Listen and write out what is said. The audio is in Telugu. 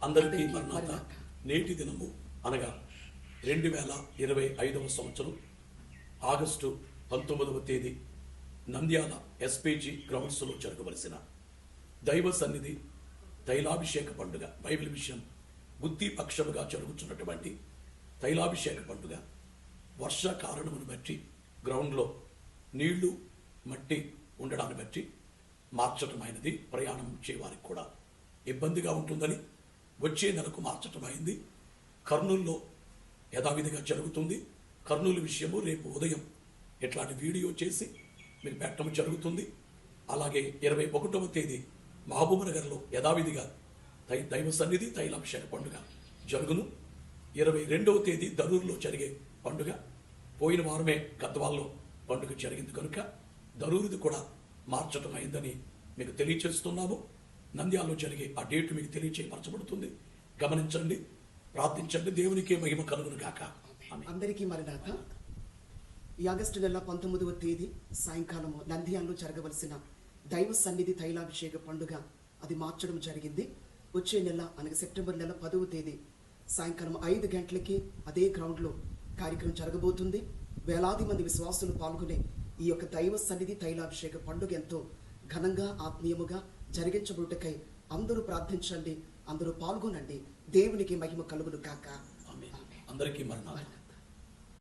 అందరికీ మరణాత. నేటి దినము అనగా 2025 సంవత్సరం ఆగస్టు 19వ తేదీ నంద్యాల ఎస్పీజీ గ్రౌండ్స్లో జరగవలసిన దైవ సన్నిధి తైలాభిషేక పండుగ, బైబిల్ విషయం బుద్ధి పక్షముగా జరుగుతున్నటువంటి తైలాభిషేక పండుగ వర్ష కారణమును బట్టి గ్రౌండ్లో నీళ్లు మట్టి ఉండడాన్ని బట్టి మార్చటమైనది. ప్రయాణం చేయవారికి కూడా ఇబ్బందిగా ఉంటుందని వచ్చే నెలకు మార్చటమైంది. కర్నూలులో యథావిధిగా జరుగుతుంది. కర్నూలు విషయము రేపు ఉదయం ఇట్లాంటి వీడియో చేసి మీకు పెట్టడం జరుగుతుంది. అలాగే 21వ తేదీ మహబూబ్నగర్లో యథావిధిగా దైవ సన్నిధి తైలాభిషేక పండుగ జరుగును. 22వ తేదీ దరూరులో జరిగే పండుగ. పోయిన వారమే గద్వాల్లో పండుగ జరిగింది కనుక దరూరుది కూడా మార్చటం అయిందని మీకు తెలియచేస్తున్నాము. నంద్యాలలో జరిగే ఆ డేట్ మీకు తెలియచేయపరచబడుతుంది. గమనించండి, ప్రార్థించండి. దేవునికే మహిమ కలుగును గాక. అందరికీ మరణాత. ఈ ఆగస్టు నెల 19వ తేదీ సాయంకాలం నంద్యాలలో జరగవలసిన దైవ సన్నిధి తైలాభిషేక పండుగ అది మార్చడం జరిగింది. వచ్చే నెల అనగా సెప్టెంబర్ నెల 10వ తేదీ సాయంకాలం 5 గంటలకి అదే గ్రౌండ్లో కార్యక్రమం జరగబోతుంది. వేలాది మంది విశ్వాసులు పాల్గొనే ఈ యొక్క దైవ సన్నిధి తైలాభిషేక పండుగ ఎంతో ఘనంగా ఆత్మీయముగా జరిగించబడుటకై అందరూ ప్రార్థించండి, అందరూ పాల్గొనండి. దేవునికి మహిమ కలుగును కాక. అందరికీ మరణాలు.